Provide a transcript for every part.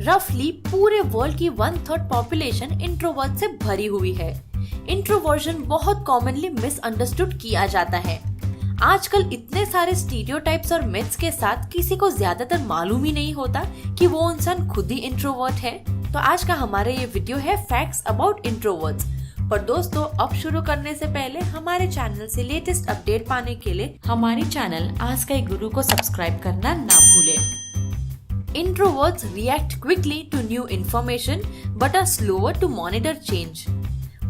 रफली पूरे वर्ल्ड की 1/3 पॉपुलेशन इंट्रोवर्ट से भरी हुई है। इंट्रोवर्जन बहुत कॉमनली मिसअंडरस्टूड किया जाता है। आजकल इतने सारे स्टीरियोटाइप्स और मिथ्स के साथ किसी को ज्यादातर मालूम ही नहीं होता कि वो इंसान खुद ही इंट्रोवर्ट है। तो आज का हमारा ये वीडियो है फैक्ट्स अबाउट इंट्रोवर्ट्स। पर दोस्तों, अब शुरू करने से पहले हमारे चैनल से लेटेस्ट अपडेट पाने के लिए हमारे चैनल आस्क ए गुरु को सब्सक्राइब करना ना भूलें। Introverts react quickly to new information but are slower to monitor change.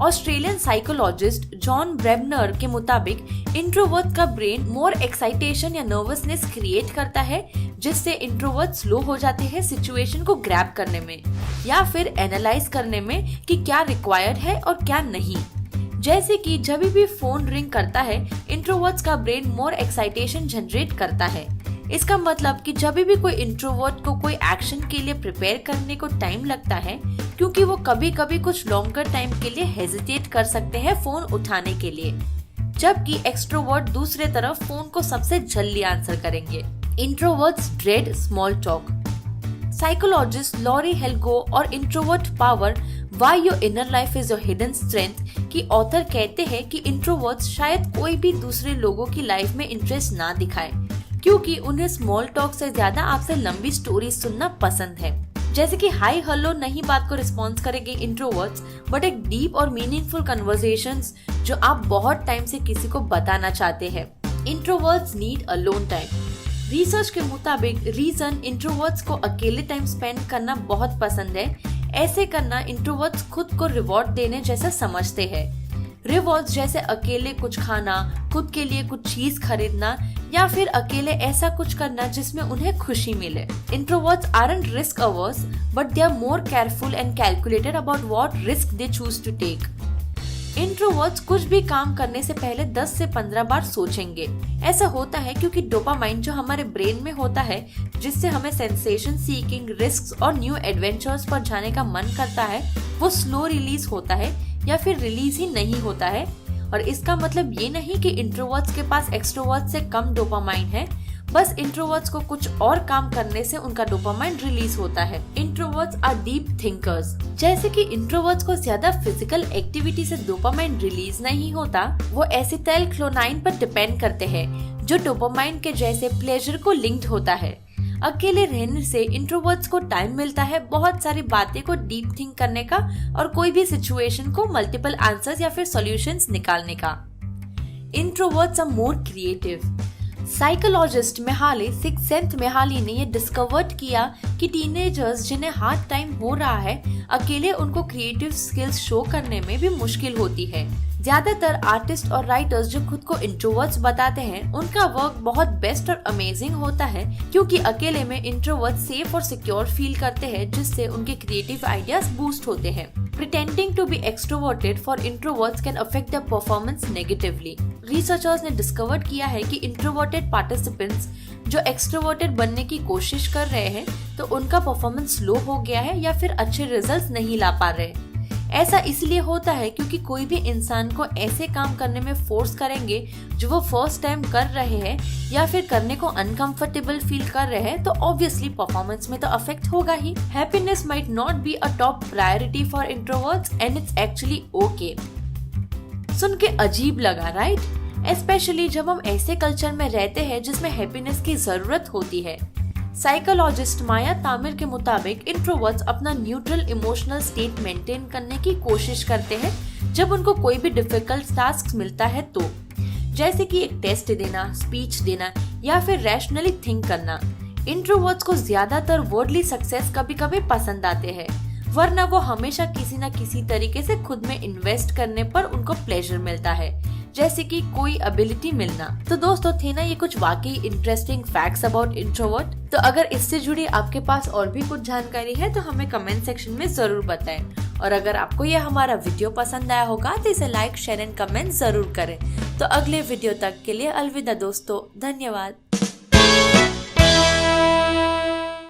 Australian psychologist John Brebner के मुताबिक इंट्रोवर्ट का ब्रेन मोर एक्साइटेशन या नर्वसनेस क्रिएट करता है, जिससे इंट्रोवर्ट स्लो हो जाते हैं सिचुएशन को ग्रैब करने में या फिर एनालाइज करने में कि क्या रिक्वायर्ड है और क्या नहीं। जैसे कि जब भी फोन रिंग करता है, इंट्रोवर्ट्स का ब्रेन मोर एक्साइटेशन जनरेट करता है। इसका मतलब कि जब भी कोई इंट्रोवर्ट को कोई एक्शन के लिए प्रिपेयर करने को टाइम लगता है, क्योंकि वो कभी कभी कुछ लॉन्गर टाइम के लिए हेजिटेट कर सकते हैं फोन उठाने के लिए, जबकि एक्सट्रोवर्ट दूसरे तरफ फोन को सबसे जल्दी आंसर करेंगे। Introverts dread small talk. Psychologist Laurie Helgoe और introvert power why your inner life is your hidden strength की ऑथर कहते हैं कि इंट्रोवर्ट्स शायद कोई भी दूसरे लोगों की लाइफ में इंटरेस्ट ना दिखाए, क्योंकि उन्हें स्मॉल टॉक से ज्यादा आपसे लंबी स्टोरी सुनना पसंद है। जैसे कि हाई हेलो नहीं बात को रिस्पॉन्स करेंगे इंट्रोवर्ट्स, बट एक डीप और मीनिंगफुल कन्वर्सेशंस जो आप बहुत टाइम से किसी को बताना चाहते हैं। Introverts need alone time. Research के मुताबिक रीजन इंट्रोवर्ट्स को अकेले टाइम स्पेंड करना बहुत पसंद है। ऐसे करना इंट्रोवर्ट्स खुद को रिवॉर्ड देने जैसा समझते हैं। रिवॉर्ड्स जैसे अकेले कुछ खाना, खुद के लिए कुछ चीज खरीदना या फिर अकेले ऐसा कुछ करना जिसमें उन्हें खुशी मिले। Introverts aren't risk averse but they are more careful and calculated about what risk they choose to take. Introverts कुछ भी काम करने से पहले 10 से 15 बार सोचेंगे। ऐसा होता है क्योंकि डोपामाइन जो हमारे ब्रेन में होता है, जिससे हमें सेंसेशन सीकिंग, रिस्क और न्यू एडवेंचर्स पर जाने का मन करता है, वो स्लो रिलीज होता है या फिर रिलीज ही नहीं होता है। और इसका मतलब ये नहीं कि इंट्रोवर्ट्स के पास एक्सट्रोवर्ट्स से कम डोपामाइन है, बस इंट्रोवर्ट्स को कुछ और काम करने से उनका डोपामाइन रिलीज होता है। Introverts are deep thinkers. जैसे कि इंट्रोवर्ट्स को ज्यादा फिजिकल एक्टिविटी से डोपामाइन रिलीज नहीं होता, वो एसिटाइलक्लोनाइन पर डिपेंड करते हैं, जो डोपामाइन के जैसे प्लेजर को लिंक्ड होता है। अकेले रहने से इंट्रोवर्ट्स को टाइम मिलता है बहुत सारी बातें को डीप थिंक करने का और कोई भी सिचुएशन को मल्टीपल आंसर्स या फिर सॉल्यूशंस निकालने का। Introverts are more creative. Psychologist Mihaly Csikszentmihalyi ने ये डिस्कवर्ड किया कि टीनेजर्स जिन्हें हार्ड टाइम हो रहा है, अकेले उनको क्रिएटिव स्किल्स शो करने में भी मुश्किल होती है। ज्यादातर आर्टिस्ट और राइटर्स जो खुद को इंट्रोवर्ट्स बताते हैं, उनका वर्क बहुत बेस्ट और अमेजिंग होता है, क्योंकि अकेले में इंट्रोवर्ट्स सेफ और सिक्योर फील करते हैं, जिससे उनके क्रिएटिव आइडियाज बूस्ट होते हैं। Pretending to be extroverted for introverts can affect their performance negatively. Researchers ने डिस्कवर किया है कि introverted participants जो extroverted बनने की कोशिश कर रहे हैं, तो उनका परफॉर्मेंस स्लो हो गया है या फिर अच्छे रिजल्ट्स नहीं ला पा रहे। ऐसा इसलिए होता है क्योंकि कोई भी इंसान को ऐसे काम करने में फोर्स करेंगे जो वो फर्स्ट टाइम कर रहे हैं या फिर करने को अनकंफर्टेबल फील कर रहे हैं, तो ऑब्वियसली परफॉर्मेंस में तो अफेक्ट होगा ही। Happiness might not be a top priority for introverts and it's actually okay. सुन के अजीब लगा, राइट? स्पेशली जब हम ऐसे कल्चर में रहते हैं जिसमें हैप्पीनेस की जरूरत होती है। साइकोलॉजिस्ट माया तामिर के मुताबिक इंट्रोवर्ट्स अपना न्यूट्रल इमोशनल स्टेट मेंटेन करने की कोशिश करते हैं जब उनको कोई भी डिफिकल्ट टास्क मिलता है, तो जैसे कि एक टेस्ट देना, स्पीच देना या फिर रैशनली थिंक करना। इंट्रोवर्ट्स को ज्यादातर वर्डली सक्सेस कभी कभी पसंद आते हैं, वरना वो हमेशा किसी न किसी तरीके से खुद में इन्वेस्ट करने पर उनको प्लेजर मिलता है, जैसे कि कोई एबिलिटी मिलना। तो दोस्तों, थे ना ये कुछ वाकई इंटरेस्टिंग फैक्ट्स अबाउट इंट्रोवर्ट। तो अगर इससे जुड़ी आपके पास और भी कुछ जानकारी है तो हमें कमेंट सेक्शन में जरूर बताएं। और अगर आपको ये हमारा वीडियो पसंद आया होगा तो इसे लाइक, शेयर एंड कमेंट जरूर करें। तो अगले वीडियो तक के लिए अलविदा दोस्तों, धन्यवाद।